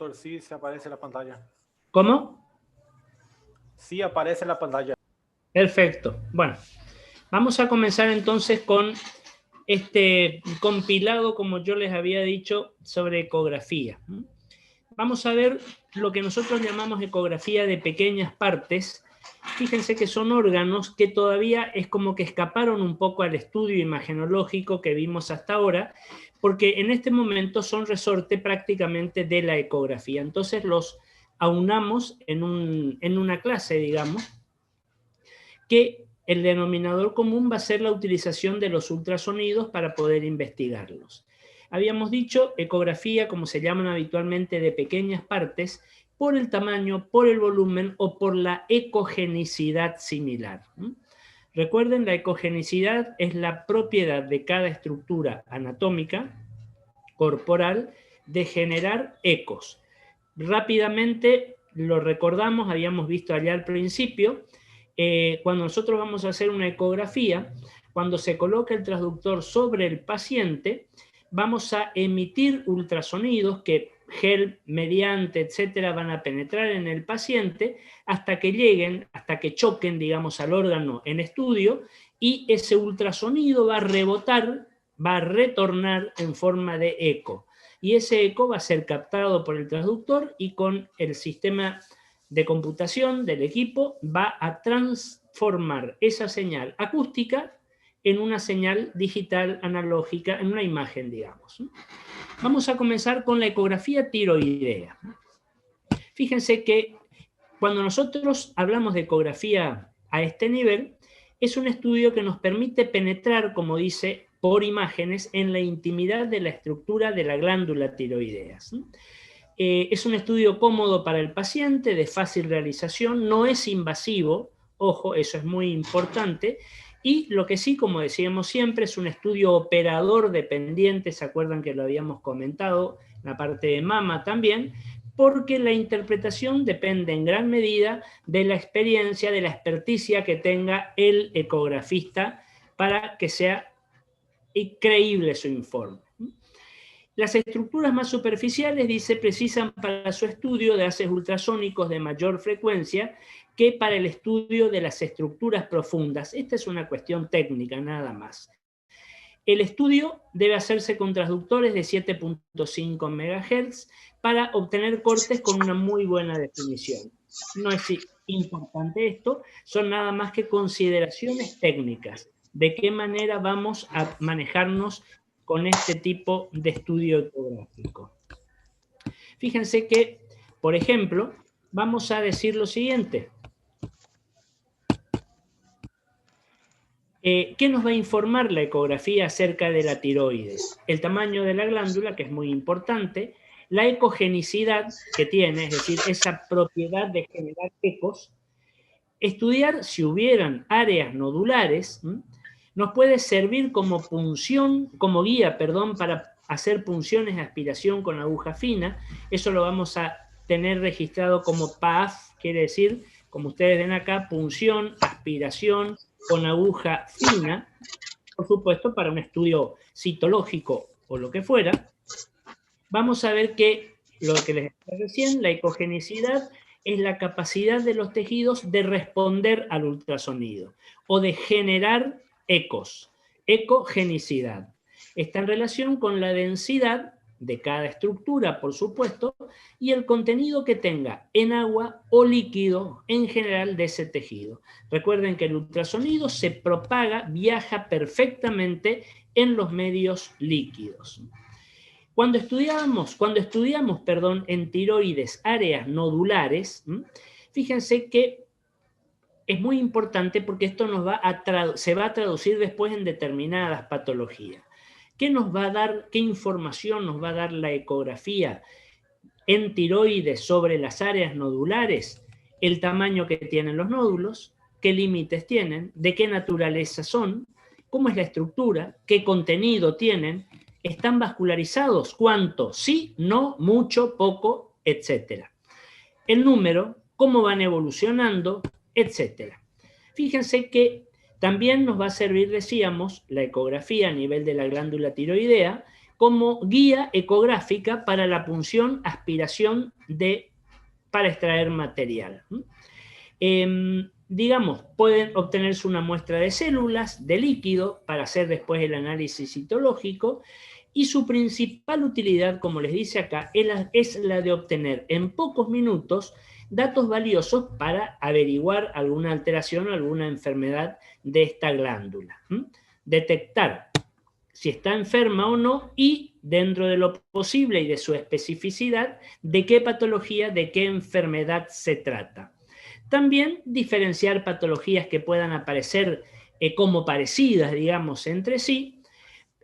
profesor, sí se aparece la pantalla. ¿Cómo? Sí aparece la pantalla. Perfecto. Bueno, vamos a comenzar entonces con este compilado, como yo les había dicho, sobre ecografía. Vamos a ver lo que nosotros llamamos ecografía de pequeñas partes. Fíjense que son órganos que todavía es como que escaparon un poco al estudio imagenológico que vimos hasta ahora, porque en este momento son resorte prácticamente de la ecografía. Entonces los aunamos en una clase, digamos, que el denominador común va a ser la utilización de los ultrasonidos para poder investigarlos. Habíamos dicho ecografía, como se llaman habitualmente, de pequeñas partes, por el tamaño, por el volumen o por la ecogenicidad similar. Recuerden, la ecogenicidad es la propiedad de cada estructura anatómica corporal de generar ecos. Rápidamente lo recordamos, habíamos visto allá al principio, cuando nosotros vamos a hacer una ecografía, cuando se coloca el transductor sobre el paciente, vamos a emitir ultrasonidos que gel mediante, etcétera, van a penetrar en el paciente hasta que lleguen, hasta que choquen, digamos, al órgano en estudio, y ese ultrasonido va a rebotar, va a retornar en forma de eco. Y ese eco va a ser captado por el transductor y con el sistema de computación del equipo va a transformar esa señal acústica en una señal digital analógica, en una imagen, digamos. Vamos a comenzar con la ecografía tiroidea. Fíjense que cuando nosotros hablamos de ecografía a este nivel, es un estudio que nos permite penetrar, como dice, por imágenes en la intimidad de la estructura de la glándula tiroidea. Es un estudio cómodo para el paciente, de fácil realización, no es invasivo, ojo, eso es muy importante, y lo que sí, como decíamos siempre, es un estudio operador dependiente, ¿se acuerdan que lo habíamos comentado? La parte de mama también, porque la interpretación depende en gran medida de la experiencia, de la experticia que tenga el ecografista para que sea creíble su informe. Las estructuras más superficiales, dice, precisan para su estudio de haces ultrasónicos de mayor frecuencia que para el estudio de las estructuras profundas. Esta es una cuestión técnica, nada más. El estudio debe hacerse con transductores de 7.5 MHz para obtener cortes con una muy buena definición. No es importante esto, son nada más que consideraciones técnicas. De qué manera vamos a manejarnos con este tipo de estudio ecográfico. Fíjense que, por ejemplo, vamos a decir lo siguiente. ¿Qué nos va a informar la ecografía acerca de la tiroides? El tamaño de la glándula, que es muy importante, la ecogenicidad que tiene, es decir, esa propiedad de generar ecos. Estudiar si hubieran áreas nodulares nos puede servir como punción, como guía, perdón, para hacer punciones de aspiración con aguja fina. Eso lo vamos a tener registrado como PAF, quiere decir, como ustedes ven acá, punción, aspiración con aguja fina, por supuesto, para un estudio citológico o lo que fuera. Vamos a ver que lo que les decía recién, la ecogenicidad es la capacidad de los tejidos de responder al ultrasonido o de generar ecos. Ecogenicidad. Está en relación con la densidad de cada estructura, por supuesto, y el contenido que tenga en agua o líquido en general de ese tejido. Recuerden que el ultrasonido se propaga, viaja perfectamente en los medios líquidos. Cuando estudiamos, en tiroides áreas nodulares, fíjense que es muy importante porque esto se va a traducir después en determinadas patologías. ¿Qué nos va a dar, qué información nos va a dar la ecografía en tiroides sobre las áreas nodulares? El tamaño que tienen los nódulos, qué límites tienen, de qué naturaleza son, cómo es la estructura, qué contenido tienen, están vascularizados, cuánto, sí, no, mucho, poco, etcétera. El número, cómo van evolucionando, etcétera. Fíjense que también nos va a servir, decíamos, la ecografía a nivel de la glándula tiroidea como guía ecográfica para la punción, aspiración para extraer material. Digamos, pueden obtenerse una muestra de células, de líquido, para hacer después el análisis citológico, y su principal utilidad, como les dice acá, es la de obtener en pocos minutos datos valiosos para averiguar alguna alteración o alguna enfermedad de esta glándula. Detectar si está enferma o no y, dentro de lo posible y de su especificidad, de qué patología, de qué enfermedad se trata. También diferenciar patologías que puedan aparecer como parecidas, digamos, entre sí.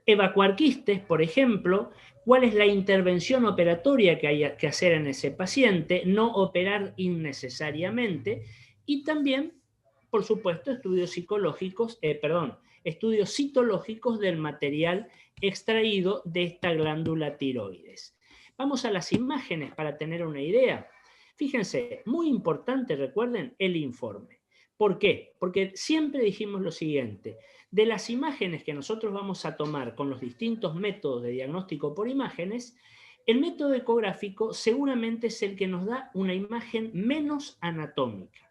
Evacuar quistes, por ejemplo, cuál es la intervención operatoria que hay que hacer en ese paciente, no operar innecesariamente, y también, por supuesto, estudios citológicos del material extraído de esta glándula tiroides. Vamos a las imágenes para tener una idea. Fíjense, muy importante, recuerden, el informe. ¿Por qué? Porque siempre dijimos lo siguiente: de las imágenes que nosotros vamos a tomar con los distintos métodos de diagnóstico por imágenes, el método ecográfico seguramente es el que nos da una imagen menos anatómica.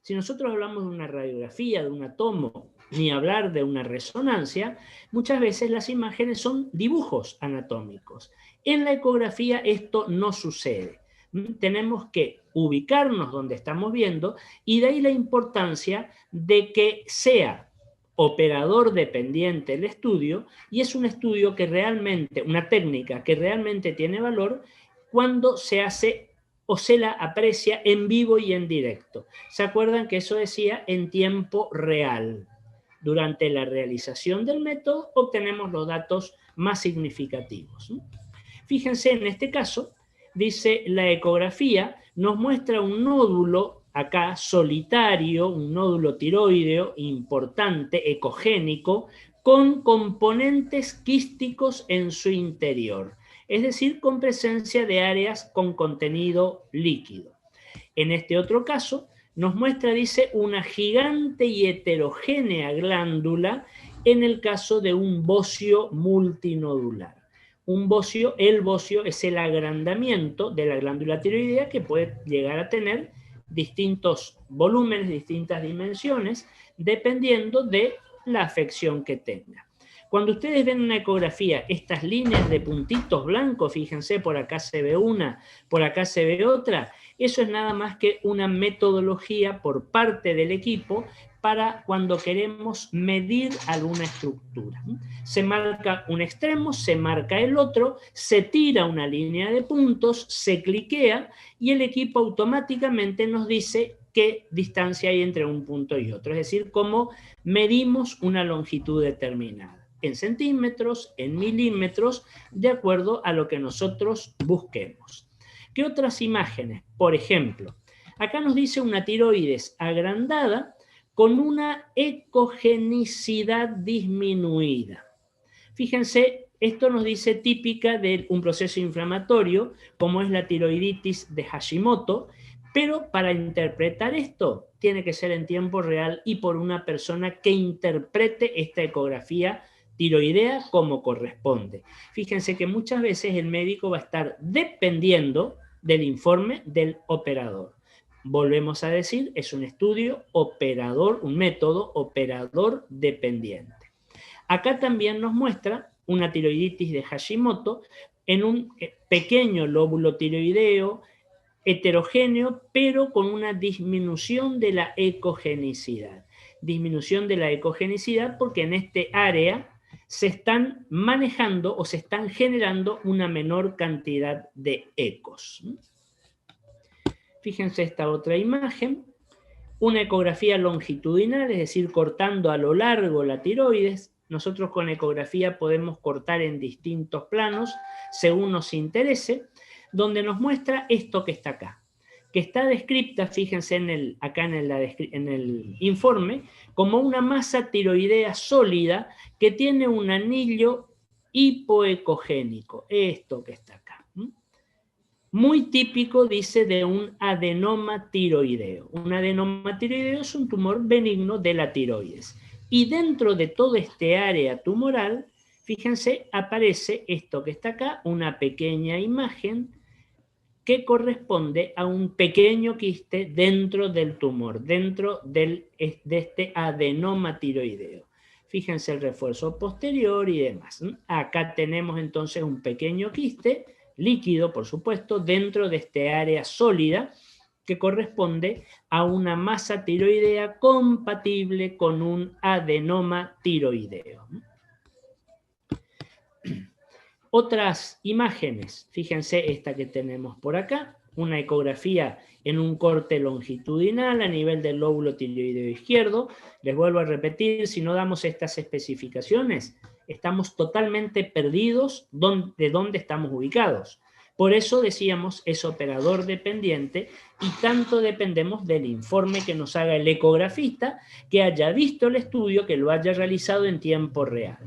Si nosotros hablamos de una radiografía, de un tomo, ni hablar de una resonancia, muchas veces las imágenes son dibujos anatómicos. En la ecografía esto no sucede. Tenemos que ubicarnos donde estamos viendo, y de ahí la importancia de que sea operador dependiente el estudio, y es un estudio que realmente, una técnica que realmente tiene valor cuando se hace o se la aprecia en vivo y en directo. ¿Se acuerdan que eso decía en tiempo real? Durante la realización del método obtenemos los datos más significativos. Fíjense, en este caso, dice la ecografía, nos muestra un nódulo acá solitario, un nódulo tiroideo importante, ecogénico, con componentes quísticos en su interior, es decir, con presencia de áreas con contenido líquido. En este otro caso, nos muestra, dice, una gigante y heterogénea glándula en el caso de un bocio multinodular. El bocio es el agrandamiento de la glándula tiroidea, que puede llegar a tener distintos volúmenes, distintas dimensiones, dependiendo de la afección que tenga. Cuando ustedes ven en una ecografía estas líneas de puntitos blancos, fíjense, por acá se ve una, por acá se ve otra, eso es nada más que una metodología por parte del equipo para cuando queremos medir alguna estructura. Se marca un extremo, se marca el otro, se tira una línea de puntos, se cliquea y el equipo automáticamente nos dice qué distancia hay entre un punto y otro, es decir, cómo medimos una longitud determinada, en centímetros, en milímetros, de acuerdo a lo que nosotros busquemos. ¿Qué otras imágenes? Por ejemplo, acá nos dice una tiroides agrandada con una ecogenicidad disminuida. Fíjense, esto nos dice típica de un proceso inflamatorio, como es la tiroiditis de Hashimoto, pero para interpretar esto tiene que ser en tiempo real y por una persona que interprete esta ecografía tiroidea como corresponde. Fíjense que muchas veces el médico va a estar dependiendo del informe del operador. Volvemos a decir, es un estudio operador, un método operador dependiente. Acá también nos muestra una tiroiditis de Hashimoto en un pequeño lóbulo tiroideo heterogéneo, pero con una disminución de la ecogenicidad. Disminución de la ecogenicidad porque en este área se están manejando o se están generando una menor cantidad de ecos. Fíjense esta otra imagen, una ecografía longitudinal, es decir, cortando a lo largo la tiroides. Nosotros con ecografía podemos cortar en distintos planos según nos interese, donde nos muestra esto que está acá, que está descrita, fíjense acá en el informe, como una masa tiroidea sólida que tiene un anillo hipoecogénico, esto que está acá. Muy típico, dice, de un adenoma tiroideo. Un adenoma tiroideo es un tumor benigno de la tiroides. Y dentro de todo este área tumoral fíjense, aparece esto que está acá, una pequeña imagen que corresponde a un pequeño quiste dentro del tumor, dentro de este adenoma tiroideo. Fíjense el refuerzo posterior y demás. Acá tenemos entonces un pequeño quiste, líquido por supuesto, dentro de este área sólida que corresponde a una masa tiroidea compatible con un adenoma tiroideo. Otras imágenes, fíjense esta que tenemos por acá, una ecografía en un corte longitudinal a nivel del lóbulo tiroideo izquierdo. Les vuelvo a repetir, si no damos estas especificaciones, estamos totalmente perdidos de dónde estamos ubicados. Por eso decíamos, es operador dependiente y tanto dependemos del informe que nos haga el ecografista, que haya visto el estudio, que lo haya realizado en tiempo real.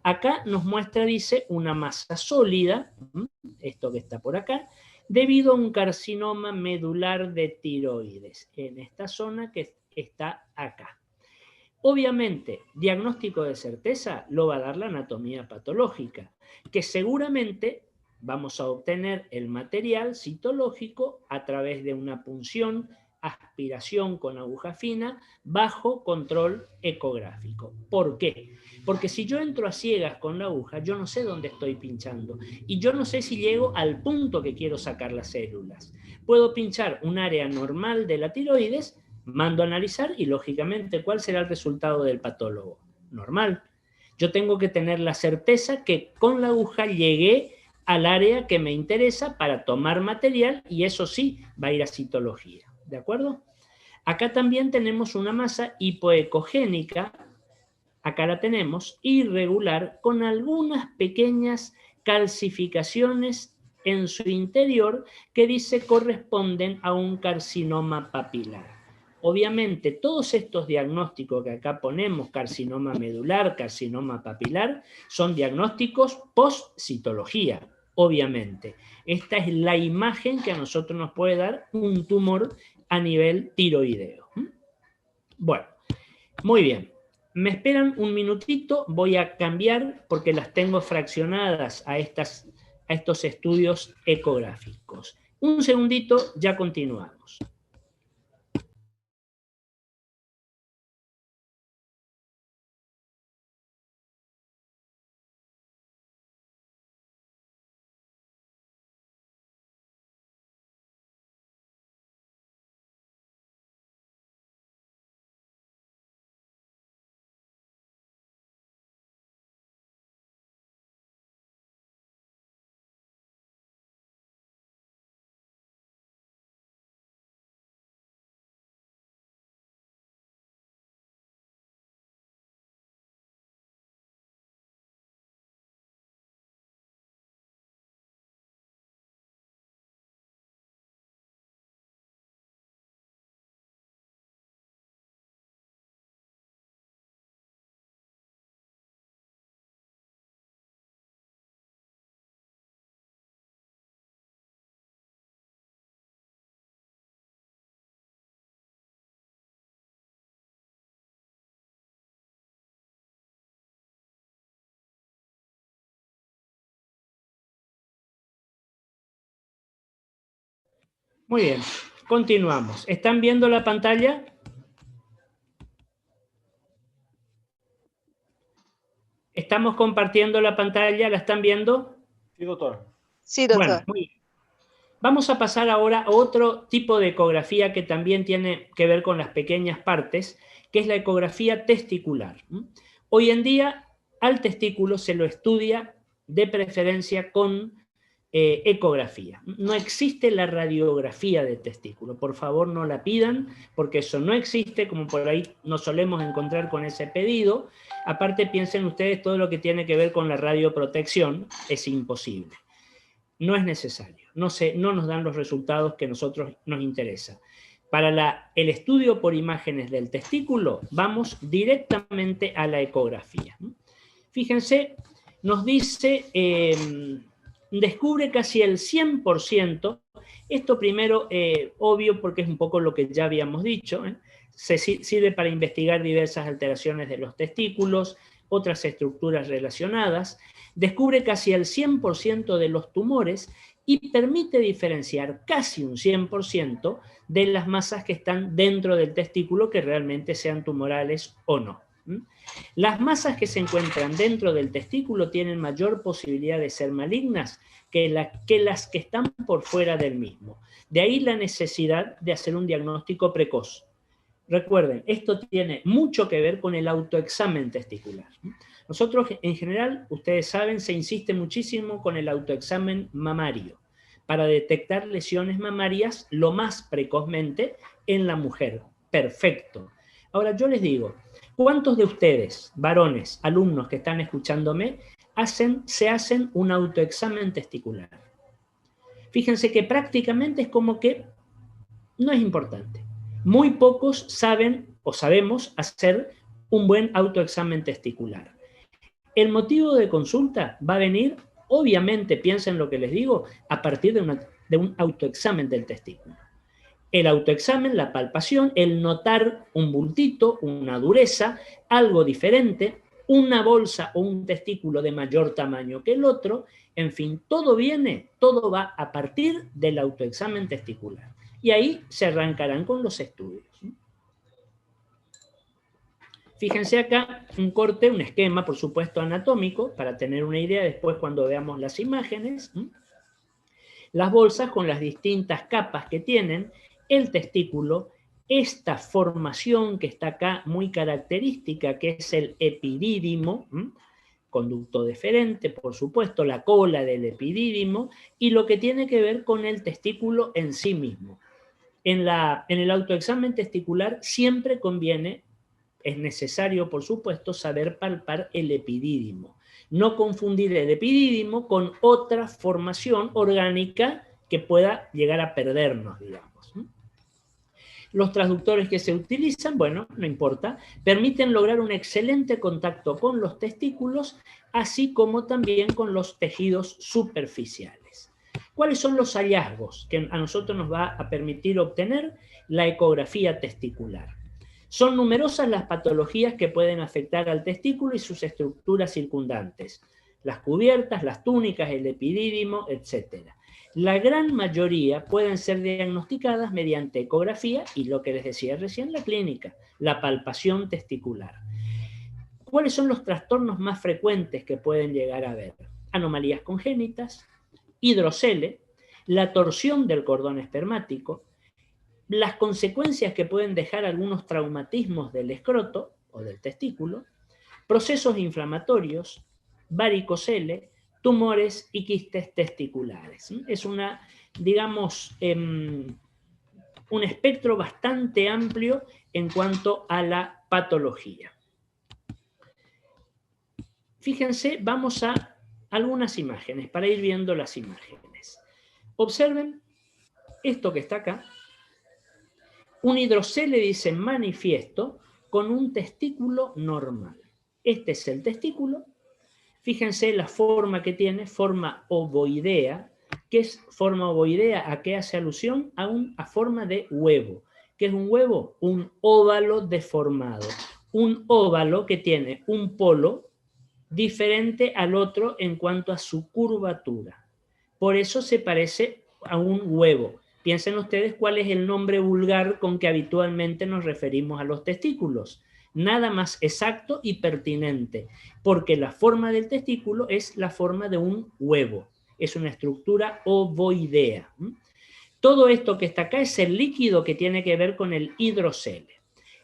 Acá nos muestra, dice, una masa sólida, esto que está por acá, debido a un carcinoma medular de tiroides, en esta zona que está acá. Obviamente, diagnóstico de certeza lo va a dar la anatomía patológica, que seguramente vamos a obtener el material citológico a través de una punción, aspiración con aguja fina, bajo control ecográfico. ¿Por qué? Porque si yo entro a ciegas con la aguja, yo no sé dónde estoy pinchando y yo no sé si llego al punto que quiero sacar las células. Puedo pinchar un área normal de la tiroides, mando a analizar y lógicamente ¿cuál será el resultado del patólogo? Normal. Yo tengo que tener la certeza que con la aguja llegué al área que me interesa para tomar material y eso sí va a ir a citología. ¿De acuerdo? Acá también tenemos una masa hipoecogénica, acá la tenemos, irregular, con algunas pequeñas calcificaciones en su interior que dice corresponden a un carcinoma papilar. Obviamente, todos estos diagnósticos que acá ponemos, carcinoma medular, carcinoma papilar, son diagnósticos post-citología, obviamente. Esta es la imagen que a nosotros nos puede dar un tumor a nivel tiroideo. Bueno, muy bien. Me esperan un minutito, voy a cambiar porque las tengo fraccionadas a estos estudios ecográficos. Un segundito, ya continuamos. Muy bien, continuamos. ¿Están viendo la pantalla? ¿Estamos compartiendo la pantalla? ¿La están viendo? Sí, doctor. Sí, doctor. Bueno, muy bien. Vamos a pasar ahora a otro tipo de ecografía que también tiene que ver con las pequeñas partes, que es la ecografía testicular. Hoy en día al testículo se lo estudia de preferencia con ecografía. No existe la radiografía de testículo. Por favor, no la pidan, porque eso no existe, como por ahí nos solemos encontrar con ese pedido. Aparte, piensen ustedes, todo lo que tiene que ver con la radioprotección es imposible. No es necesario. No nos dan los resultados que a nosotros nos interesa. Para el estudio por imágenes del testículo, vamos directamente a la ecografía. Fíjense, nos dice, descubre casi el 100%, esto primero, obvio, porque es un poco lo que ya habíamos dicho, sirve para investigar diversas alteraciones de los testículos, otras estructuras relacionadas, descubre casi el 100% de los tumores y permite diferenciar casi un 100% de las masas que están dentro del testículo que realmente sean tumorales o no. Las masas que se encuentran dentro del testículo tienen mayor posibilidad de ser malignas que las que están por fuera del mismo. De ahí la necesidad de hacer un diagnóstico precoz. Recuerden, esto tiene mucho que ver con el autoexamen testicular. Nosotros, en general, ustedes saben, se insiste muchísimo con el autoexamen mamario para detectar lesiones mamarias lo más precozmente en la mujer. Perfecto. Ahora, yo les digo, ¿cuántos de ustedes, varones, alumnos que están escuchándome, se hacen un autoexamen testicular? Fíjense que prácticamente es como que no es importante. Muy pocos saben o sabemos hacer un buen autoexamen testicular. El motivo de consulta va a venir, obviamente, piensen lo que les digo, a partir de un autoexamen del testículo. El autoexamen, la palpación, el notar un bultito, una dureza, algo diferente, una bolsa o un testículo de mayor tamaño que el otro, en fin, todo va a partir del autoexamen testicular. Y ahí se arrancarán con los estudios. Fíjense acá un corte, un esquema, por supuesto, anatómico, para tener una idea después cuando veamos las imágenes. Las bolsas con las distintas capas que tienen, el testículo, esta formación que está acá muy característica, que es el epidídimo, conducto deferente, por supuesto, la cola del epidídimo, y lo que tiene que ver con el testículo en sí mismo. En el autoexamen testicular siempre conviene, es necesario, por supuesto, saber palpar el epidídimo. No confundir el epidídimo con otra formación orgánica que pueda llegar a perdernos, digamos. Los transductores que se utilizan, bueno, no importa, permiten lograr un excelente contacto con los testículos, así como también con los tejidos superficiales. ¿Cuáles son los hallazgos que a nosotros nos va a permitir obtener la ecografía testicular? Son numerosas las patologías que pueden afectar al testículo y sus estructuras circundantes. Las cubiertas, las túnicas, el epidídimo, etc. La gran mayoría pueden ser diagnosticadas mediante ecografía y lo que les decía recién, la clínica, la palpación testicular. ¿Cuáles son los trastornos más frecuentes que pueden llegar a haber? Anomalías congénitas, hidrocele, la torsión del cordón espermático, las consecuencias que pueden dejar algunos traumatismos del escroto o del testículo, procesos inflamatorios, varicocele, tumores y quistes testiculares. Es digamos, un espectro bastante amplio en cuanto a la patología. Fíjense, vamos a algunas imágenes, para ir viendo las imágenes. Observen esto que está acá. Un hidrocele dice manifiesto con un testículo normal. Este es el testículo. Fíjense la forma que tiene, forma ovoidea. ¿Qué es forma ovoidea? ¿A qué hace alusión? A forma de huevo. ¿Qué es un huevo? Un óvalo deformado. Un óvalo que tiene un polo diferente al otro en cuanto a su curvatura. Por eso se parece a un huevo. Piensen ustedes cuál es el nombre vulgar con que habitualmente nos referimos a los testículos. Nada más exacto y pertinente, porque la forma del testículo es la forma de un huevo. Es una estructura ovoidea. Todo esto que está acá es el líquido que tiene que ver con el hidrocele.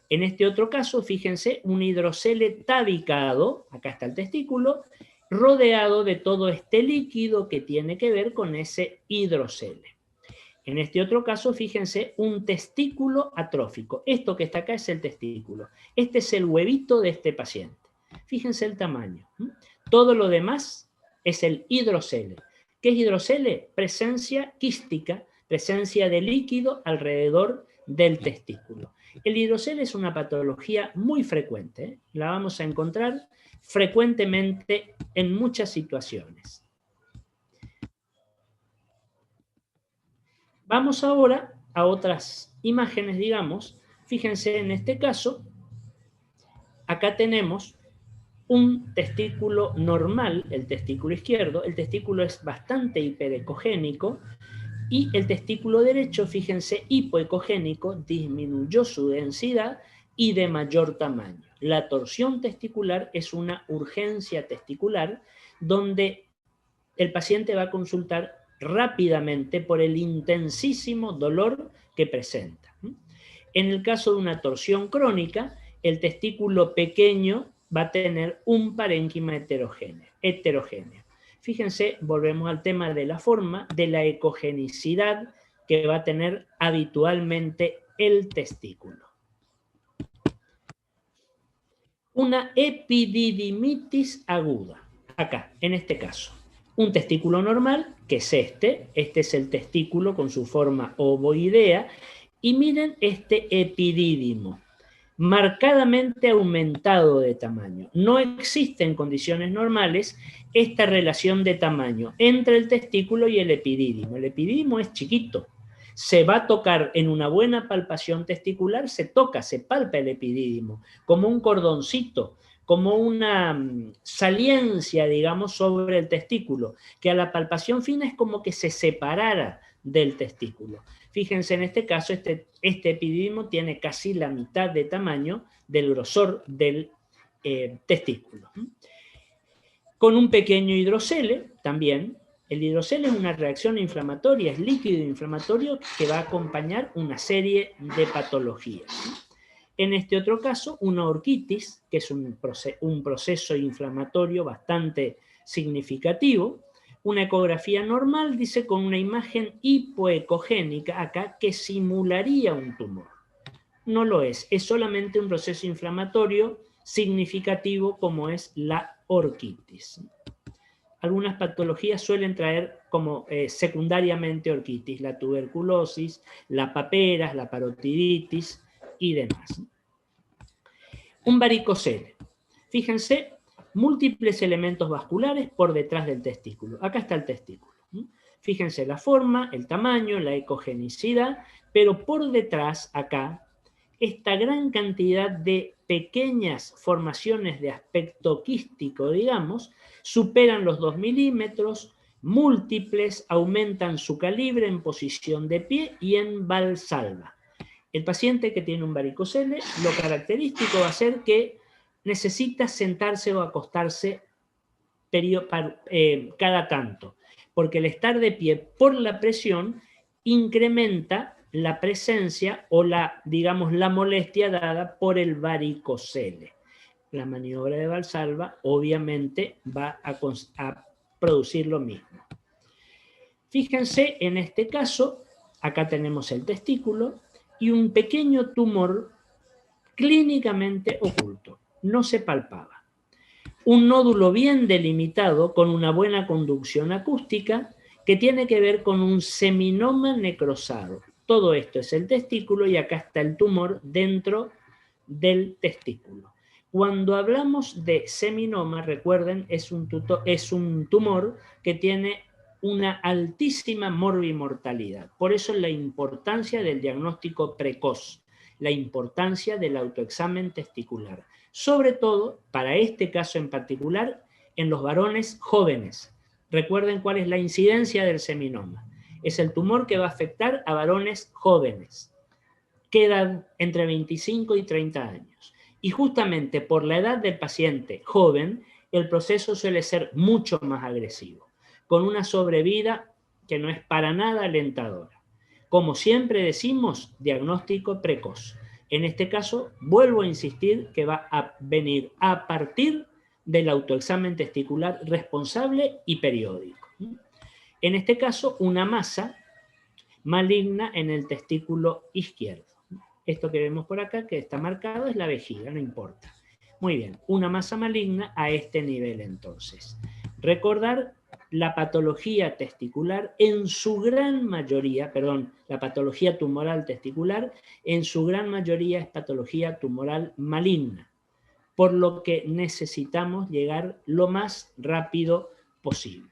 En este otro caso, fíjense, un hidrocele tabicado, acá está el testículo, rodeado de todo este líquido que tiene que ver con ese hidrocele. En este otro caso, fíjense, un testículo atrófico. Esto que está acá es el testículo. Este es el huevito de este paciente. Fíjense el tamaño. Todo lo demás es el hidrocele. ¿Qué es hidrocele? Presencia quística, presencia de líquido alrededor del testículo. El hidrocele es una patología muy frecuente. La vamos a encontrar frecuentemente en muchas situaciones. Vamos ahora a otras imágenes, digamos. Fíjense en este caso, acá tenemos un testículo normal, el testículo izquierdo, el testículo es bastante hiperecogénico, y el testículo derecho, fíjense, hipoecogénico, disminuyó su densidad y de mayor tamaño. La torsión testicular es una urgencia testicular donde el paciente va a consultar rápidamente por el intensísimo dolor que presenta. En el caso de una torsión crónica, el testículo pequeño va a tener un parénquima heterogéneo. Fíjense, volvemos al tema de la forma, de la ecogenicidad que va a tener habitualmente el testículo. Una epididimitis aguda, acá, en este caso. Un testículo normal, que es este es el testículo con su forma ovoidea, y miren este epidídimo, marcadamente aumentado de tamaño. No existe en condiciones normales esta relación de tamaño entre el testículo y el epidídimo. El epidídimo es chiquito. Se va a tocar en una buena palpación testicular, se palpa el epidídimo, como un cordoncito, como una saliencia, digamos, sobre el testículo, que a la palpación fina es como que se separara del testículo. Fíjense, en este caso, este epidídimo tiene casi la mitad de tamaño del grosor del testículo. Con un pequeño hidrocele también. El hidrocele es una reacción inflamatoria, es líquido inflamatorio que va a acompañar una serie de patologías. En este otro caso, una orquitis, que es un proceso inflamatorio bastante significativo. Una ecografía normal, dice, con una imagen hipoecogénica acá que simularía un tumor. No lo es solamente un proceso inflamatorio significativo como es la orquitis. Algunas patologías suelen traer como secundariamente orquitis, la tuberculosis, la paperas, la parotiditis y demás. Un varicocele. Fíjense, múltiples elementos vasculares por detrás del testículo. Acá está el testículo. Fíjense la forma, el tamaño, la ecogenicidad, pero por detrás, acá, esta gran cantidad de pequeñas formaciones de aspecto quístico, digamos, superan los 2 milímetros, múltiples, aumentan su calibre en posición de pie y en valsalva. El paciente que tiene un varicocele, lo característico va a ser que necesita sentarse o acostarse cada tanto, porque el estar de pie por la presión incrementa la presencia o la molestia dada por el varicocele. La maniobra de Valsalva obviamente va a producir lo mismo. Fíjense, en este caso, acá tenemos el testículo y un pequeño tumor clínicamente oculto, no se palpaba. Un nódulo bien delimitado con una buena conducción acústica que tiene que ver con un seminoma necrosado. Todo esto es el testículo y acá está el tumor dentro del testículo. Cuando hablamos de seminoma, recuerden, es un tumor que tiene una altísima morbimortalidad. Por eso la importancia del diagnóstico precoz, la importancia del autoexamen testicular. Sobre todo, para este caso en particular, en los varones jóvenes. Recuerden cuál es la incidencia del seminoma. Es el tumor que va a afectar a varones jóvenes, que edad entre 25 y 30 años. Y justamente por la edad del paciente joven, el proceso suele ser mucho más agresivo, con una sobrevida que no es para nada alentadora. Como siempre decimos, diagnóstico precoz. En este caso, vuelvo a insistir que va a venir a partir del autoexamen testicular responsable y periódico. En este caso, una masa maligna en el testículo izquierdo. Esto que vemos por acá, que está marcado, es la vejiga, no importa. Muy bien, una masa maligna a este nivel entonces. Recordar la patología testicular en su gran mayoría, la patología tumoral testicular en su gran mayoría es patología tumoral maligna, por lo que necesitamos llegar lo más rápido posible.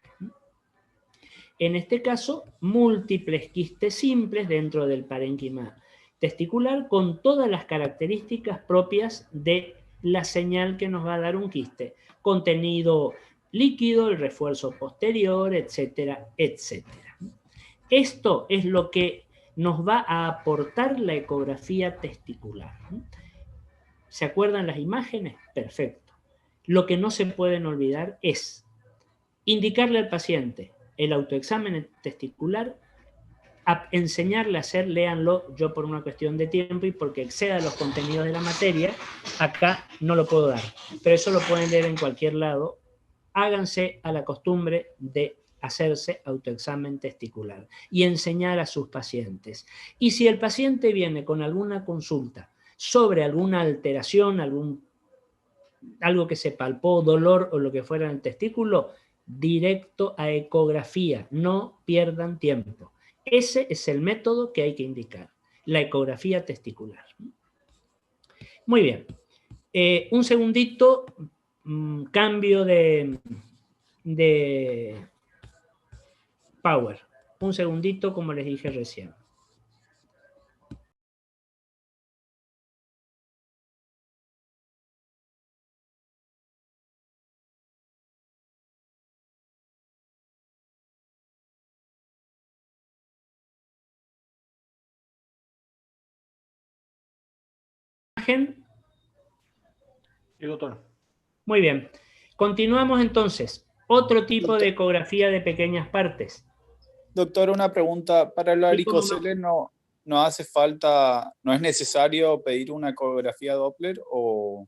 En este caso, múltiples quistes simples dentro del parénquima testicular con todas las características propias de la señal que nos va a dar un quiste. Contenido líquido, el refuerzo posterior, etcétera, etcétera. Esto es lo que nos va a aportar la ecografía testicular. ¿Se acuerdan las imágenes? Perfecto. Lo que no se pueden olvidar es indicarle al paciente el autoexamen testicular, enseñarle a hacer, léanlo, yo por una cuestión de tiempo y porque exceda los contenidos de la materia, acá no lo puedo dar, pero eso lo pueden leer en cualquier lado. Háganse a la costumbre de hacerse autoexamen testicular y enseñar a sus pacientes. Y si el paciente viene con alguna consulta sobre alguna alteración, algo que se palpó, dolor o lo que fuera en el testículo, directo a ecografía, no pierdan tiempo. Ese es el método que hay que indicar, la ecografía testicular. Muy bien. Un segundito, cambio de power. Un segundito, como les dije recién. Sí, doctor. Muy bien. Continuamos entonces. Otro tipo de ecografía de pequeñas partes. Doctor, una pregunta. Para el varicocele no hace falta, no es necesario pedir una ecografía Doppler o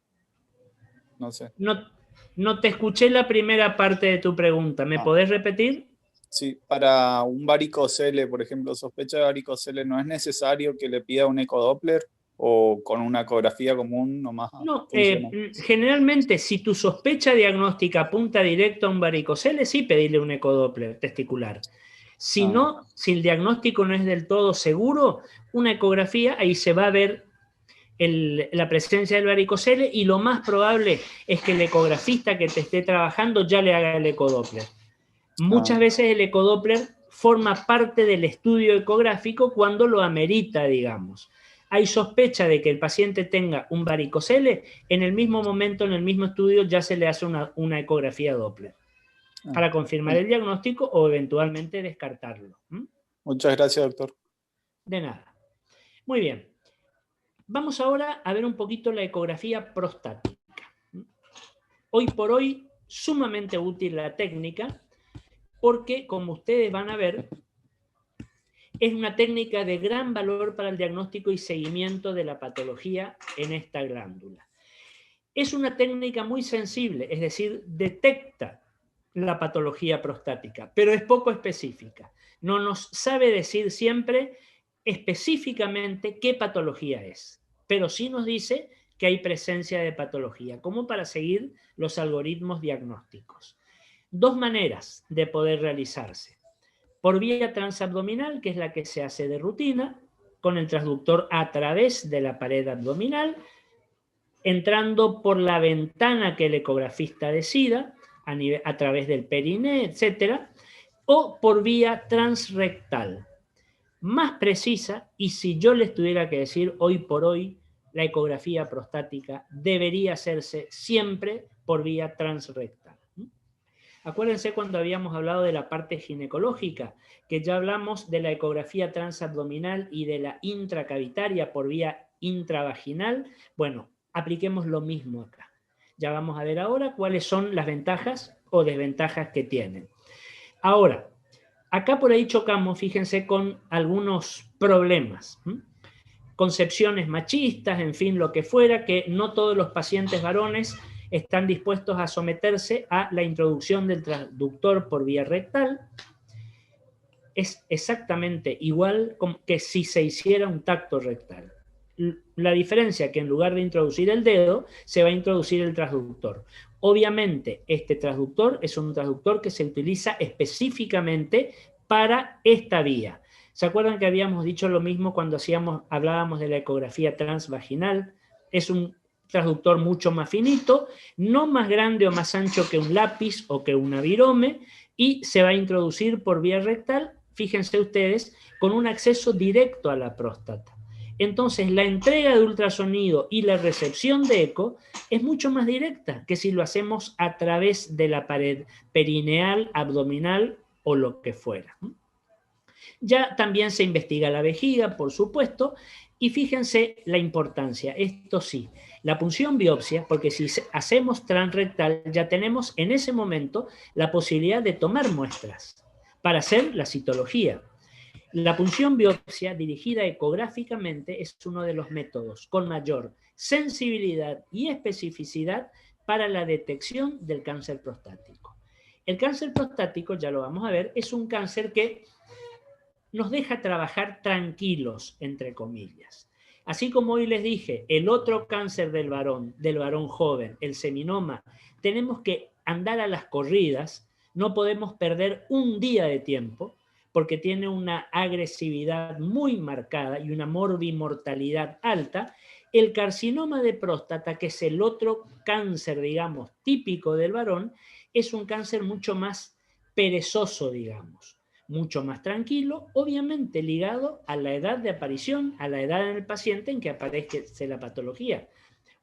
no sé. No te escuché la primera parte de tu pregunta. ¿Me podés repetir? Sí, para un varicocele, por ejemplo, sospecha de varicocele, ¿no es necesario que le pida un ecodoppler o con una ecografía común nomás? No, generalmente si tu sospecha diagnóstica apunta directo a un varicocele, sí pedirle un ecodoppler testicular. Si no, si el diagnóstico no es del todo seguro, una ecografía, ahí se va a ver la presencia del varicocele y lo más probable es que el ecografista que te esté trabajando ya le haga el ecodoppler. Muchas veces el ecodoppler forma parte del estudio ecográfico cuando lo amerita, digamos. Hay sospecha de que el paciente tenga un varicocele, en el mismo momento, en el mismo estudio, ya se le hace una ecografía Doppler para confirmar el diagnóstico o eventualmente descartarlo. Muchas gracias, doctor. De nada. Muy bien. Vamos ahora a ver un poquito la ecografía prostática. Hoy por hoy, sumamente útil la técnica, porque, como ustedes van a ver, es una técnica de gran valor para el diagnóstico y seguimiento de la patología en esta glándula. Es una técnica muy sensible, es decir, detecta la patología prostática, pero es poco específica. No nos sabe decir siempre específicamente qué patología es, pero sí nos dice que hay presencia de patología, como para seguir los algoritmos diagnósticos. Dos maneras de poder realizarse. Por vía transabdominal, que es la que se hace de rutina, con el transductor a través de la pared abdominal, entrando por la ventana que el ecografista decida, a través del periné, etc., o por vía transrectal. Más precisa, y si yo les tuviera que decir hoy por hoy, la ecografía prostática debería hacerse siempre por vía transrectal. Acuérdense cuando habíamos hablado de la parte ginecológica, que ya hablamos de la ecografía transabdominal y de la intracavitaria por vía intravaginal. Bueno, apliquemos lo mismo acá. Ya vamos a ver ahora cuáles son las ventajas o desventajas que tienen. Ahora, acá por ahí chocamos, fíjense, con algunos problemas. Concepciones machistas, en fin, lo que fuera, que no todos los pacientes varones están dispuestos a someterse a la introducción del transductor por vía rectal. Es exactamente igual que si se hiciera un tacto rectal. La diferencia es que en lugar de introducir el dedo, se va a introducir el transductor. Obviamente, este transductor es un transductor que se utiliza específicamente para esta vía. ¿Se acuerdan que habíamos dicho lo mismo cuando hablábamos de la ecografía transvaginal? Es un transductor mucho más finito, no más grande o más ancho que un lápiz o que una virome, y se va a introducir por vía rectal, fíjense ustedes, con un acceso directo a la próstata. Entonces, la entrega de ultrasonido y la recepción de eco es mucho más directa que si lo hacemos a través de la pared perineal, abdominal o lo que fuera. Ya también se investiga la vejiga, por supuesto, y fíjense la importancia. Esto sí, la punción biopsia, porque si hacemos transrectal, ya tenemos en ese momento la posibilidad de tomar muestras para hacer la citología. La punción biopsia dirigida ecográficamente es uno de los métodos con mayor sensibilidad y especificidad para la detección del cáncer prostático. El cáncer prostático, ya lo vamos a ver, es un cáncer que nos deja trabajar tranquilos, entre comillas. Así como hoy les dije, el otro cáncer del varón joven, el seminoma, tenemos que andar a las corridas, no podemos perder un día de tiempo, porque tiene una agresividad muy marcada y una morbimortalidad alta. El carcinoma de próstata, que es el otro cáncer, digamos, típico del varón, es un cáncer mucho más perezoso, digamos, mucho más tranquilo, obviamente ligado a la edad de aparición, a la edad en el paciente en que aparece la patología.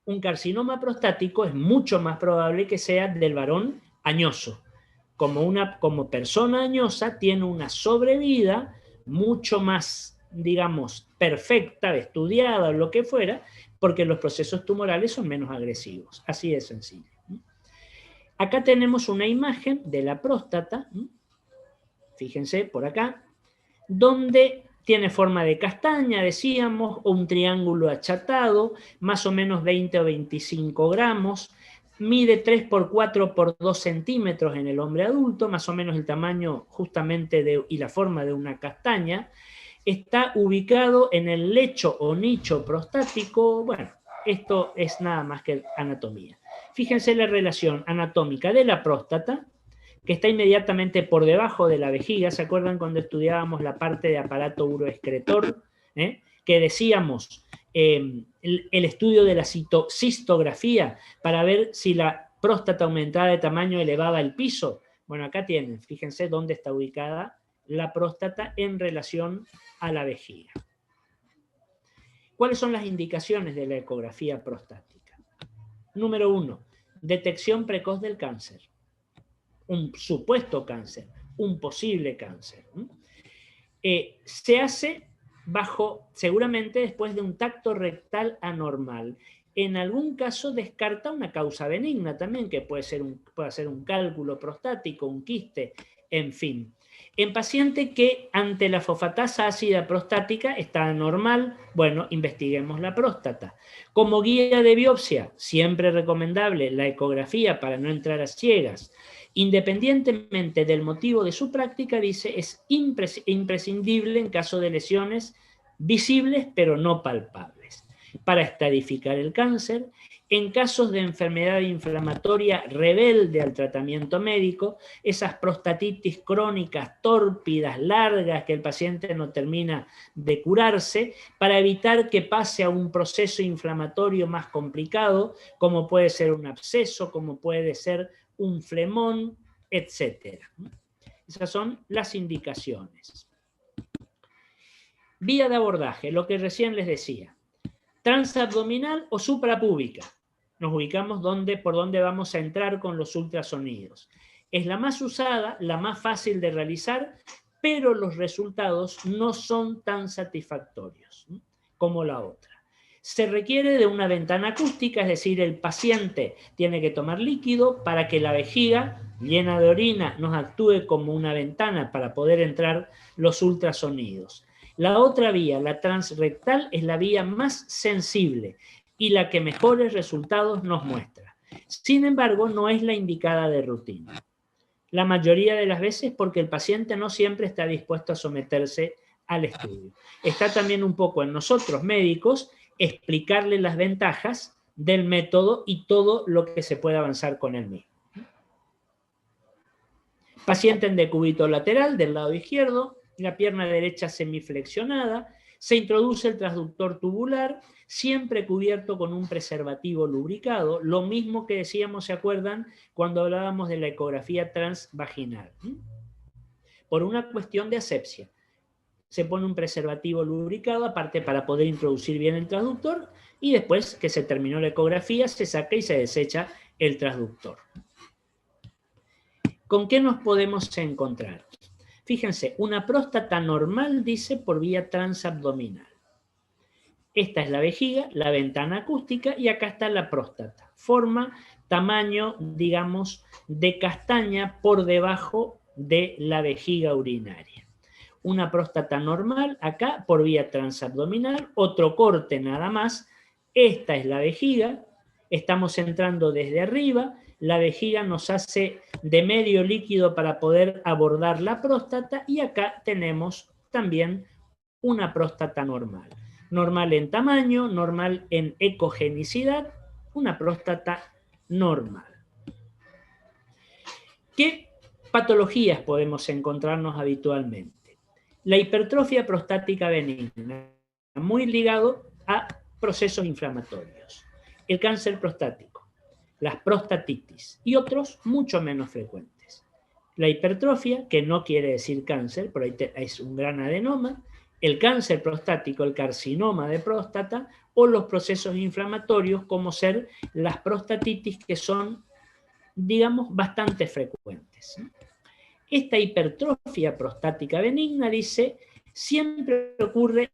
Un carcinoma prostático es mucho más probable que sea del varón añoso. Como persona añosa tiene una sobrevida mucho más, digamos, perfecta, estudiada o lo que fuera, porque los procesos tumorales son menos agresivos. Así de sencillo. Acá tenemos una imagen de la próstata, fíjense por acá, donde tiene forma de castaña, decíamos, o un triángulo achatado, más o menos 20 o 25 gramos, mide 3 por 4 por 2 centímetros en el hombre adulto, más o menos el tamaño justamente y la forma de una castaña. Está ubicado en el lecho o nicho prostático. Bueno, esto es nada más que anatomía. Fíjense la relación anatómica de la próstata, que está inmediatamente por debajo de la vejiga. ¿Se acuerdan cuando estudiábamos la parte de aparato uroexcretor? Que decíamos el estudio de la cistografía para ver si la próstata aumentada de tamaño elevaba el piso. Bueno, acá tienen, fíjense dónde está ubicada la próstata en relación a la vejiga. ¿Cuáles son las indicaciones de la ecografía prostática? Número 1, detección precoz del cáncer. Un supuesto cáncer, un posible cáncer. Se hace seguramente después de un tacto rectal anormal. En algún caso descarta una causa benigna también, que puede ser un cálculo prostático, un quiste, en fin. En paciente que ante la fosfatasa ácida prostática está anormal, bueno, investiguemos la próstata. Como guía de biopsia, siempre recomendable la ecografía para no entrar a ciegas. Independientemente del motivo de su práctica, dice, es imprescindible en caso de lesiones visibles pero no palpables. Para estadificar el cáncer, en casos de enfermedad inflamatoria rebelde al tratamiento médico, esas prostatitis crónicas, tórpidas, largas, que el paciente no termina de curarse, para evitar que pase a un proceso inflamatorio más complicado, como puede ser un absceso, como puede ser un flemón, etc. Esas son las indicaciones. Vía de abordaje, lo que recién les decía. Transabdominal o suprapúbica. Nos ubicamos por donde vamos a entrar con los ultrasonidos. Es la más usada, la más fácil de realizar, pero los resultados no son tan satisfactorios como la otra. Se requiere de una ventana acústica, es decir, el paciente tiene que tomar líquido para que la vejiga llena de orina nos actúe como una ventana para poder entrar los ultrasonidos. La otra vía, la transrectal, es la vía más sensible y la que mejores resultados nos muestra. Sin embargo, no es la indicada de rutina. La mayoría de las veces porque el paciente no siempre está dispuesto a someterse al estudio. Está también un poco en nosotros, médicos, explicarle las ventajas del método y todo lo que se puede avanzar con él mismo. Paciente en decúbito lateral del lado izquierdo, la pierna derecha semiflexionada, se introduce el transductor tubular, siempre cubierto con un preservativo lubricado, lo mismo que decíamos, ¿se acuerdan?, cuando hablábamos de la ecografía transvaginal. Por una cuestión de asepsia. se pone un preservativo lubricado, aparte para poder introducir bien el transductor, y después que se terminó la ecografía, se saca y se desecha el transductor. ¿Con qué nos podemos encontrar? Fíjense, una próstata normal dice por vía transabdominal. Esta es la vejiga, la ventana acústica, y acá está la próstata. Forma, tamaño, digamos, de castaña por debajo de la vejiga urinaria. Una próstata normal, acá por vía transabdominal, otro corte nada más. Esta es la vejiga, estamos entrando desde arriba, la vejiga nos hace de medio líquido para poder abordar la próstata, y acá tenemos también una próstata normal. Normal en tamaño, normal en ecogenicidad, una próstata normal. ¿Qué patologías podemos encontrarnos habitualmente? La hipertrofia prostática benigna, muy ligado a procesos inflamatorios. El cáncer prostático, las prostatitis y otros mucho menos frecuentes. La hipertrofia, que no quiere decir cáncer, por ahí es un gran adenoma, el cáncer prostático, el carcinoma de próstata, o los procesos inflamatorios como ser las prostatitis, que son, digamos, bastante frecuentes. Esta hipertrofia prostática benigna, dice, siempre ocurre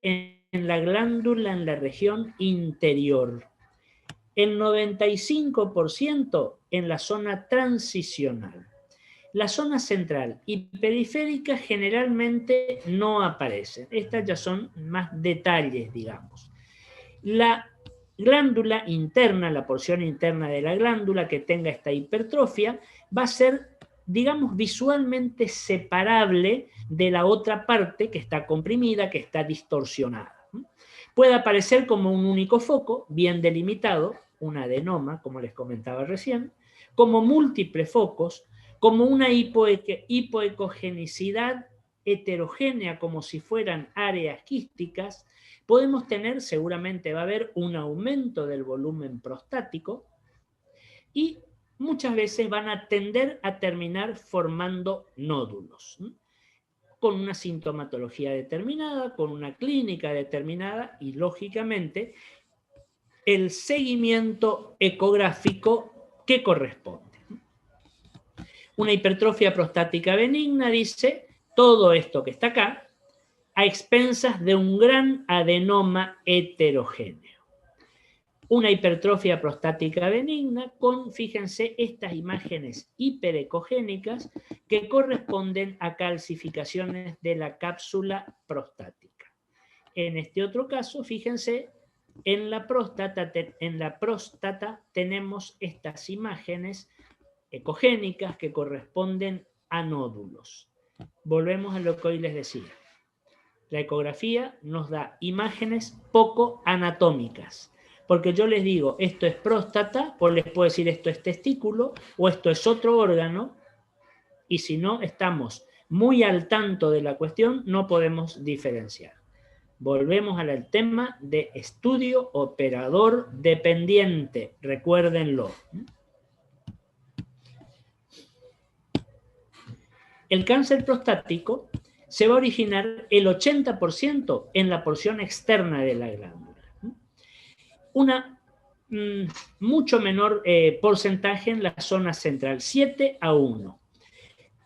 en la glándula en la región interior. El 95% en la zona transicional. La zona central y periférica generalmente no aparecen. Estas ya son más detalles, digamos. La glándula interna, la porción interna de la glándula que tenga esta hipertrofia, va a ser, digamos, visualmente separable de la otra parte que está comprimida, que está distorsionada. Puede aparecer como un único foco, bien delimitado, un adenoma, como les comentaba recién, como múltiples focos, como una hipoecogenicidad heterogénea, como si fueran áreas quísticas. Podemos tener, seguramente va a haber un aumento del volumen prostático, y muchas veces van a tender a terminar formando nódulos, con una sintomatología determinada, con una clínica determinada, y lógicamente el seguimiento ecográfico que corresponde. Una hipertrofia prostática benigna, dice, todo esto que está acá, a expensas de un gran adenoma heterogéneo. Una hipertrofia prostática benigna con, fíjense, estas imágenes hiperecogénicas que corresponden a calcificaciones de la cápsula prostática. En este otro caso, fíjense, en la próstata tenemos estas imágenes ecogénicas que corresponden a nódulos. Volvemos a lo que hoy les decía. La ecografía nos da imágenes poco anatómicas, porque yo les digo, esto es próstata, o les puedo decir esto es testículo, o esto es otro órgano, y si no estamos muy al tanto de la cuestión, no podemos diferenciar. Volvemos al tema de estudio operador dependiente, recuérdenlo. El cáncer prostático se va a originar el 80% en la porción externa de la glándula. Una mucho menor porcentaje en la zona central, 7-1.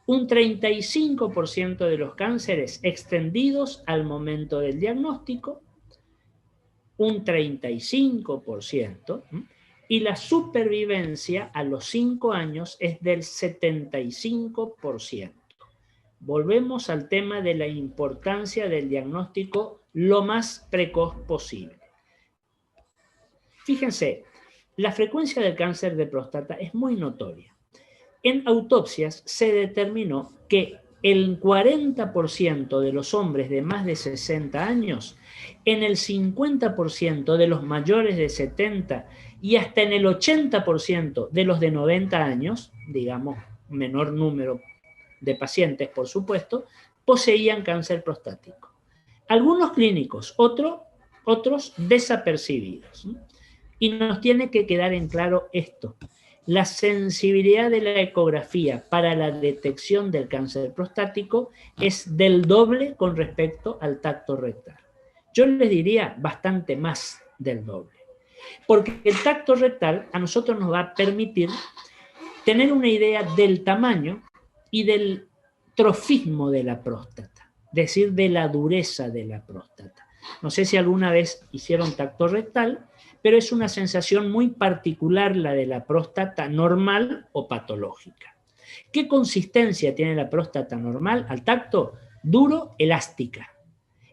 Un 35% de los cánceres extendidos al momento del diagnóstico, un 35%, y la supervivencia a los 5 años es del 75%. Volvemos al tema de la importancia del diagnóstico lo más precoz posible. Fíjense, la frecuencia del cáncer de próstata es muy notoria. En autopsias se determinó que el 40% de los hombres de más de 60 años, en el 50% de los mayores de 70 y hasta en el 80% de los de 90 años, digamos, menor número de pacientes, por supuesto, poseían cáncer prostático. Algunos clínicos, otros desapercibidos. Y nos tiene que quedar en claro esto. la sensibilidad de la ecografía para la detección del cáncer prostático es del doble con respecto al tacto rectal. Yo les diría bastante más del doble. Porque el tacto rectal a nosotros nos va a permitir tener una idea del tamaño y del trofismo de la próstata, es decir, de la dureza de la próstata. No sé si alguna vez hicieron tacto rectal, pero es una sensación muy particular la de la próstata normal o patológica. ¿Qué consistencia tiene la próstata normal al tacto? Duro, elástica.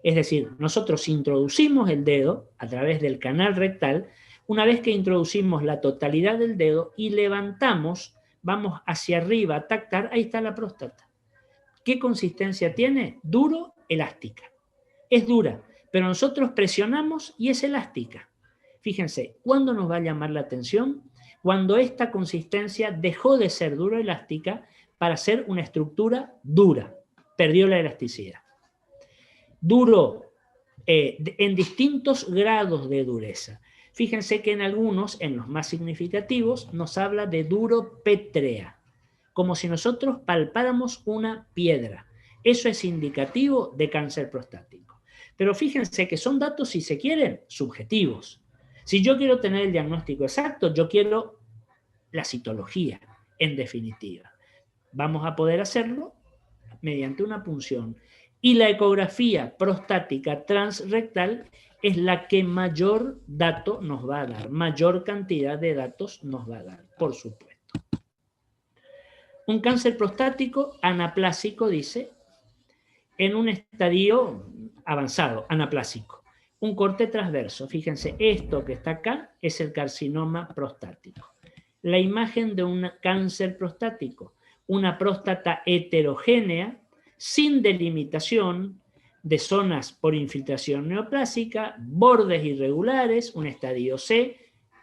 Es decir, nosotros introducimos el dedo a través del canal rectal, una vez que introducimos la totalidad del dedo y levantamos, vamos hacia arriba a tactar, ahí está la próstata. ¿Qué consistencia tiene? Duro, elástica. Es dura, pero nosotros presionamos y es elástica. Fíjense, ¿cuándo nos va a llamar la atención? Cuando esta consistencia dejó de ser duro-elástica para ser una estructura dura, perdió la elasticidad. Duro en distintos grados de dureza. Fíjense que en algunos, en los más significativos, nos habla de duro pétrea, como si nosotros palpáramos una piedra. Eso es indicativo de cáncer prostático. Pero fíjense que son datos, si se quieren, subjetivos. Si yo quiero tener el diagnóstico exacto, yo quiero la citología, en definitiva. Vamos a poder hacerlo mediante una punción. Y la ecografía prostática transrectal es la que mayor dato nos va a dar, mayor cantidad de datos nos va a dar, por supuesto. Un cáncer prostático anaplásico, dice, en un estadio avanzado, anaplásico. Un corte transverso. Fíjense, esto que está acá es el carcinoma prostático. La imagen de un cáncer prostático, una próstata heterogénea, sin delimitación de zonas por infiltración neoplásica, bordes irregulares, un estadio C,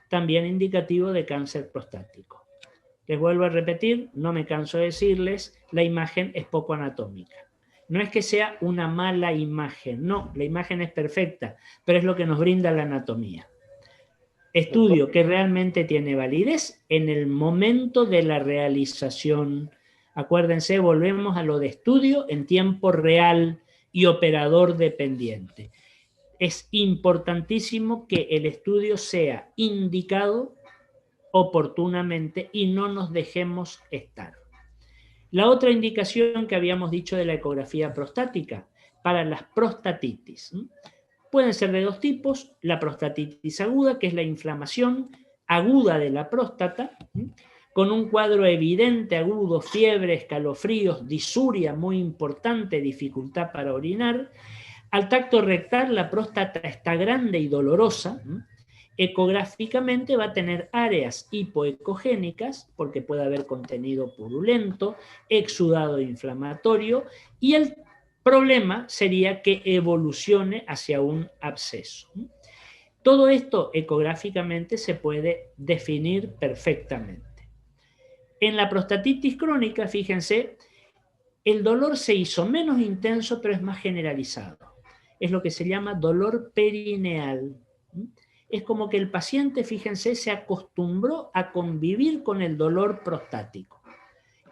también indicativo de cáncer prostático. Les vuelvo a repetir, no me canso de decirles, la imagen es poco anatómica. No es que sea una mala imagen, no, la imagen es perfecta, pero es lo que nos brinda la anatomía. Estudio que realmente tiene validez en el momento de la realización. Acuérdense, volvemos a lo de estudio en tiempo real y operador dependiente. Es importantísimo que el estudio sea indicado oportunamente y no nos dejemos estar. La otra indicación que habíamos dicho de la ecografía prostática, para las prostatitis. Pueden ser de dos tipos, la prostatitis aguda, que es la inflamación aguda de la próstata, con un cuadro evidente, agudo, fiebre, escalofríos, disuria muy importante, dificultad para orinar. Al tacto rectal la próstata está grande y dolorosa. Ecográficamente va a tener áreas hipoecogénicas, porque puede haber contenido purulento, exudado inflamatorio, y el problema sería que evolucione hacia un absceso. Todo esto ecográficamente se puede definir perfectamente. En la prostatitis crónica, fíjense, el dolor se hizo menos intenso, pero es más generalizado. Es lo que se llama dolor perineal. Es como que el paciente, fíjense, se acostumbró a convivir con el dolor prostático.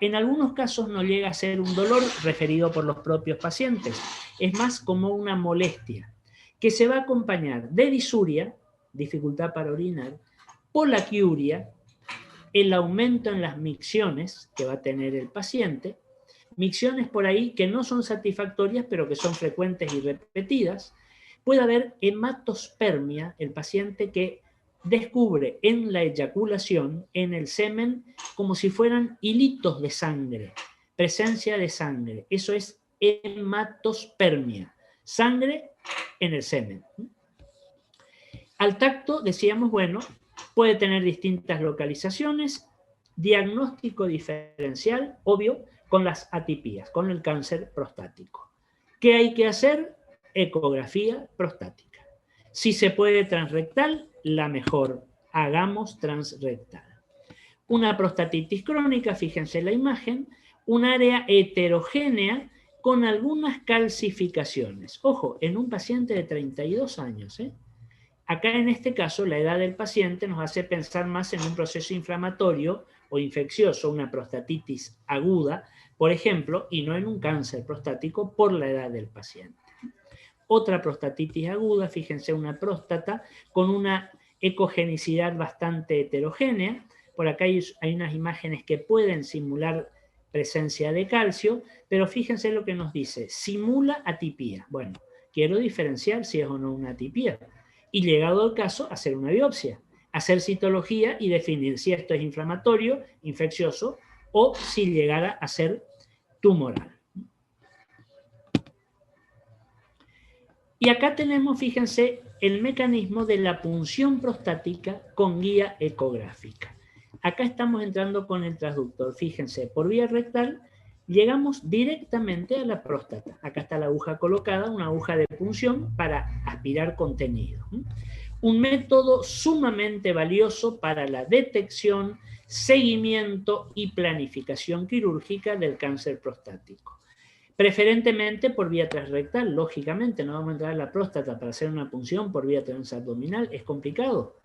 En algunos casos no llega a ser un dolor referido por los propios pacientes, es más como una molestia, que se va a acompañar de disuria, dificultad para orinar, polaquiuria, el aumento en las micciones que va a tener el paciente, micciones por ahí que no son satisfactorias, pero que son frecuentes y repetidas. Puede haber hematospermia, el paciente que descubre en la eyaculación, en el semen, como si fueran hilitos de sangre, presencia de sangre. Eso es hematospermia, sangre en el semen. Al tacto, decíamos, bueno, puede tener distintas localizaciones, diagnóstico diferencial, obvio, con las atipías, con el cáncer prostático. ¿Qué hay que hacer? Ecografía prostática. Si se puede transrectal, la mejor. Hagamos transrectal. Una prostatitis crónica, fíjense en la imagen, un área heterogénea con algunas calcificaciones. Ojo, en un paciente de 32 años, Acá en este caso la edad del paciente nos hace pensar más en un proceso inflamatorio o infeccioso, una prostatitis aguda, por ejemplo, y no en un cáncer prostático por la edad del paciente. Otra prostatitis aguda, fíjense, una próstata con una ecogenicidad bastante heterogénea. Por acá hay unas imágenes que pueden simular presencia de calcio, pero fíjense lo que nos dice, simula atipía. Bueno, quiero diferenciar si es o no una atipía. Y llegado al caso, hacer una biopsia, hacer citología y definir si esto es inflamatorio, infeccioso, o si llegara a ser tumoral. Y acá tenemos, fíjense, el mecanismo de la punción prostática con guía ecográfica. Acá estamos entrando con el transductor. Fíjense, por vía rectal llegamos directamente a la próstata. Acá está la aguja colocada, una aguja de punción para aspirar contenido. Un método sumamente valioso para la detección, seguimiento y planificación quirúrgica del cáncer prostático. Preferentemente por vía transrectal, lógicamente, no vamos a entrar a la próstata para hacer una punción por vía transabdominal, es complicado.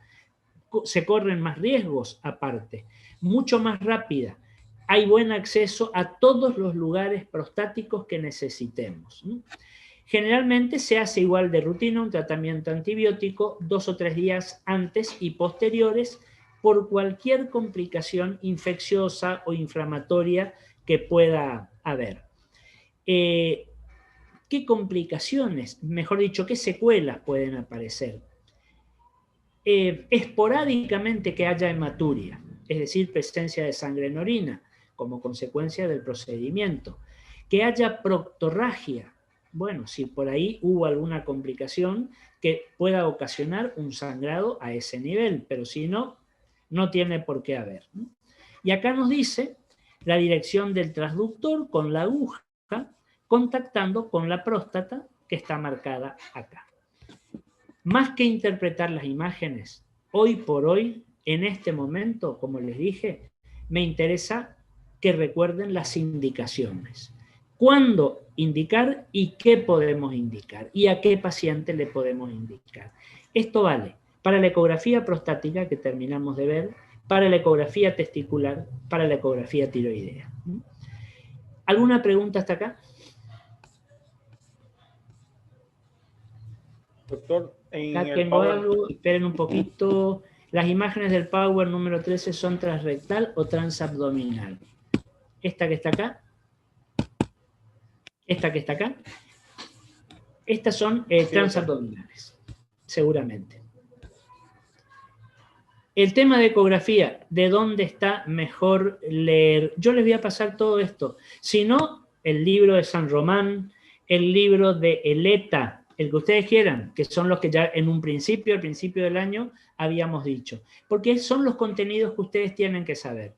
Se corren más riesgos aparte, mucho más rápida. Hay buen acceso a todos los lugares prostáticos que necesitemos. Generalmente se hace igual de rutina un tratamiento antibiótico 2 o 3 días antes y posteriores por cualquier complicación infecciosa o inflamatoria que pueda haber. ¿Qué complicaciones, mejor dicho, qué secuelas pueden aparecer? Esporádicamente que haya hematuria, es decir, presencia de sangre en orina, como consecuencia del procedimiento. Que haya proctorragia, bueno, si por ahí hubo alguna complicación que pueda ocasionar un sangrado a ese nivel, pero si no, no tiene por qué haber. Y acá nos dice la dirección del transductor con la aguja, contactando con la próstata que está marcada acá. Más que interpretar las imágenes, hoy por hoy, en este momento, como les dije, me interesa que recuerden las indicaciones. ¿Cuándo indicar y qué podemos indicar? ¿Y a qué paciente le podemos indicar? Esto vale para la ecografía prostática que terminamos de ver, para la ecografía testicular, para la ecografía tiroidea. ¿Alguna pregunta hasta acá? Doctor, Acá tengo algo, esperen un poquito. Las imágenes del Power número 13 son transrectal o transabdominal. Esta que está acá. Esta que está acá. Estas son transabdominales, seguramente. El tema de ecografía, ¿de dónde está mejor leer? Yo les voy a pasar todo esto. Si no, el libro de San Román, el libro de Eleta, el que ustedes quieran, que son los que ya en un principio, al principio del año, habíamos dicho. Porque son los contenidos que ustedes tienen que saber.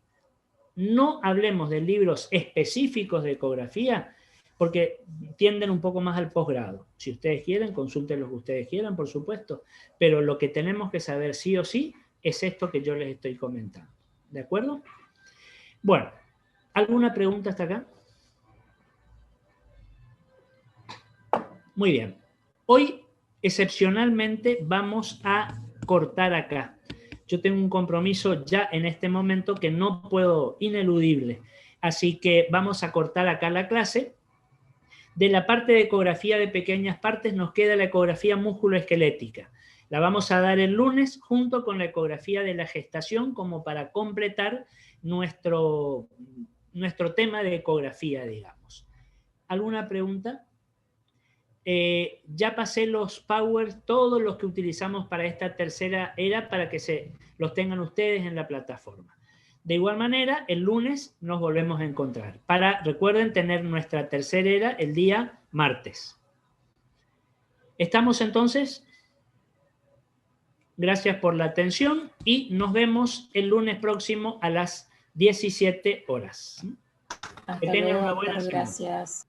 No hablemos de libros específicos de ecografía, porque tienden un poco más al posgrado. Si ustedes quieren, consulten lo que ustedes quieran, por supuesto. Pero lo que tenemos que saber sí o sí es esto que yo les estoy comentando. ¿De acuerdo? Bueno, ¿alguna pregunta hasta acá? Muy bien. Hoy, excepcionalmente, vamos a cortar acá. Yo tengo un compromiso ya en este momento que no puedo, ineludible. Así que vamos a cortar acá la clase. De la parte de ecografía de pequeñas partes nos queda la ecografía músculo-esquelética. La vamos a dar el lunes junto con la ecografía de la gestación como para completar nuestro tema de ecografía, digamos. ¿Alguna pregunta? Ya pasé los powers, todos los que utilizamos para esta tercera era, para que los tengan ustedes en la plataforma. De igual manera, el lunes nos volvemos a encontrar. Recuerden tener nuestra tercera era el día martes. ¿Estamos entonces? Gracias por la atención y nos vemos el lunes próximo a las 17 horas. Hasta luego, doctor, gracias.